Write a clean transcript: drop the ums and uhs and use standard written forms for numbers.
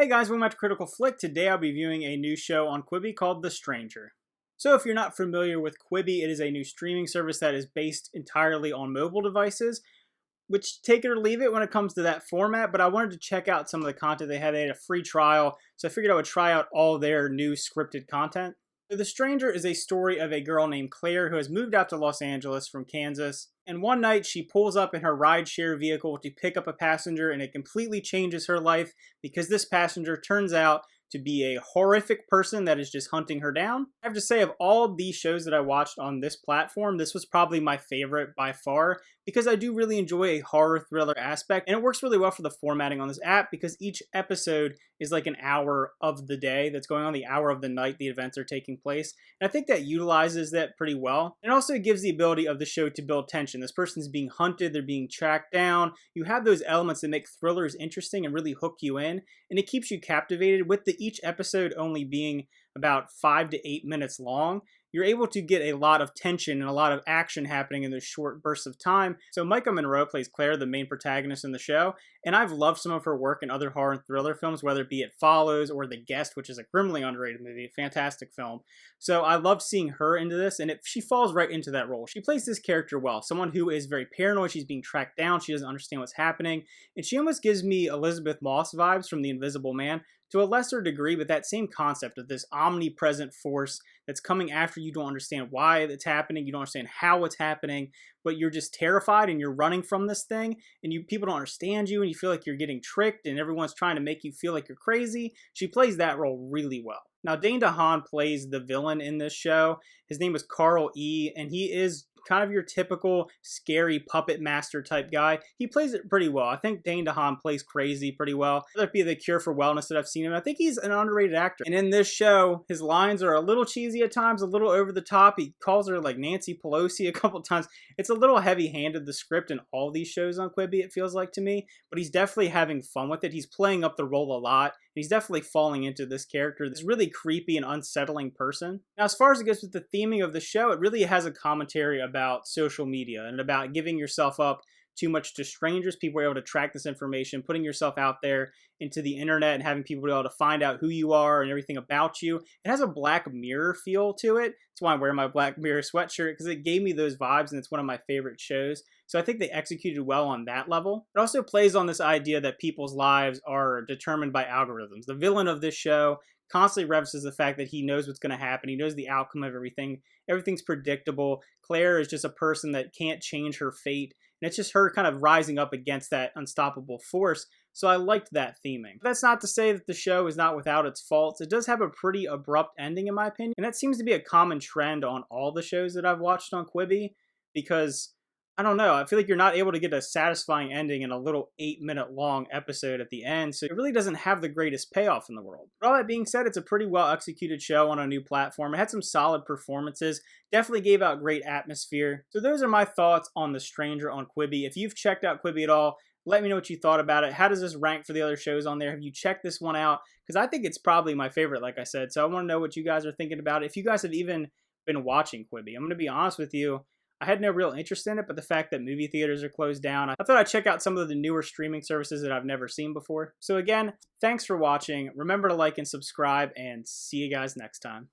Hey guys, welcome back to Critical Flick. Today I'll be viewing a new show on Quibi called The Stranger. So if you're not familiar with Quibi, it is a new streaming service that is based entirely on mobile devices, which take it or leave it when it comes to that format, but I wanted to check out some of the content they had. They had a free trial, so I figured I would try out all their new scripted content. So The Stranger is a story of a girl named Claire who has moved out to Los Angeles from Kansas, and one night she pulls up in her rideshare vehicle to pick up a passenger, and it completely changes her life because this passenger turns out to be a horrific person that is just hunting her down. I have to say, of all these shows that I watched on this platform, this was probably my favorite by far because I do really enjoy a horror thriller aspect, and it works really well for the formatting on this app because each episode is like an hour of the day that's going on, the hour of the night the events are taking place. And I think that utilizes that pretty well. And also it gives the ability of the show to build tension. This person's being hunted, they're being tracked down. You have those elements that make thrillers interesting and really hook you in, and it keeps you captivated. With each episode only being about 5 to 8 minutes long, you're able to get a lot of tension and a lot of action happening in those short bursts of time. So Maika Monroe plays Claire, the main protagonist in the show, and I've loved some of her work in other horror and thriller films, whether it be It Follows or The Guest, which is a criminally underrated movie, a fantastic film. So I loved seeing her into this, and she falls right into that role. She plays this character well, someone who is very paranoid, she's being tracked down, she doesn't understand what's happening, and she almost gives me Elizabeth Moss vibes from The Invisible Man, to a lesser degree, but that same concept of this omnipresent force that's coming after you. Don't understand why it's happening, you don't understand how it's happening, but you're just terrified and you're running from this thing, and people don't understand you, and you feel like you're getting tricked, and everyone's trying to make you feel like you're crazy. She plays that role really well. Now, Dane Dehaan plays the villain in this show. His name is Carl E., and he is kind of your typical scary puppet master type guy. He plays it pretty well. I think Dane Dehaan plays crazy pretty well. That'd be the cure for wellness that I've seen him. I think he's an underrated actor. And in this show, his lines are a little cheesy at times, a little over the top. He calls her like Nancy Pelosi a couple times. It's a little heavy-handed, the script in all these shows on Quibi, it feels like to me. But he's definitely having fun with it. He's playing up the role a lot. He's definitely falling into this character, this really creepy and unsettling person. Now, as far as it goes with the theming of the show, it really has a commentary about social media and about giving yourself up too much to strangers. People are able to track this information, putting yourself out there into the internet and having people be able to find out who you are and everything about you. It has a Black Mirror feel to it. That's why I'm wearing my Black Mirror sweatshirt, because it gave me those vibes, and it's one of my favorite shows. So I think they executed well on that level. It also plays on this idea that people's lives are determined by algorithms. The villain of this show constantly references the fact that he knows what's going to happen. He knows the outcome of everything. Everything's predictable. Claire is just a person that can't change her fate. And it's just her kind of rising up against that unstoppable force. So I liked that theming. But that's not to say that the show is not without its faults. It does have a pretty abrupt ending, in my opinion. And that seems to be a common trend on all the shows that I've watched on Quibi, because I don't know, I feel like you're not able to get a satisfying ending in a little 8-minute long episode at the end, so it really doesn't have the greatest payoff in the world. But all that being said, it's a pretty well executed show on a new platform. It had some solid performances, definitely gave out great atmosphere. So those are my thoughts on The Stranger on Quibi. If you've checked out Quibi at all, let me know what you thought about it. How does this rank for the other shows on there? Have you checked this one out? Because I think it's probably my favorite, like I said, so I want to know what you guys are thinking about it. If you guys have even been watching Quibi, I'm going to be honest with you, I had no real interest in it, but the fact that movie theaters are closed down, I thought I'd check out some of the newer streaming services that I've never seen before. So again, thanks for watching. Remember to like and subscribe, and see you guys next time.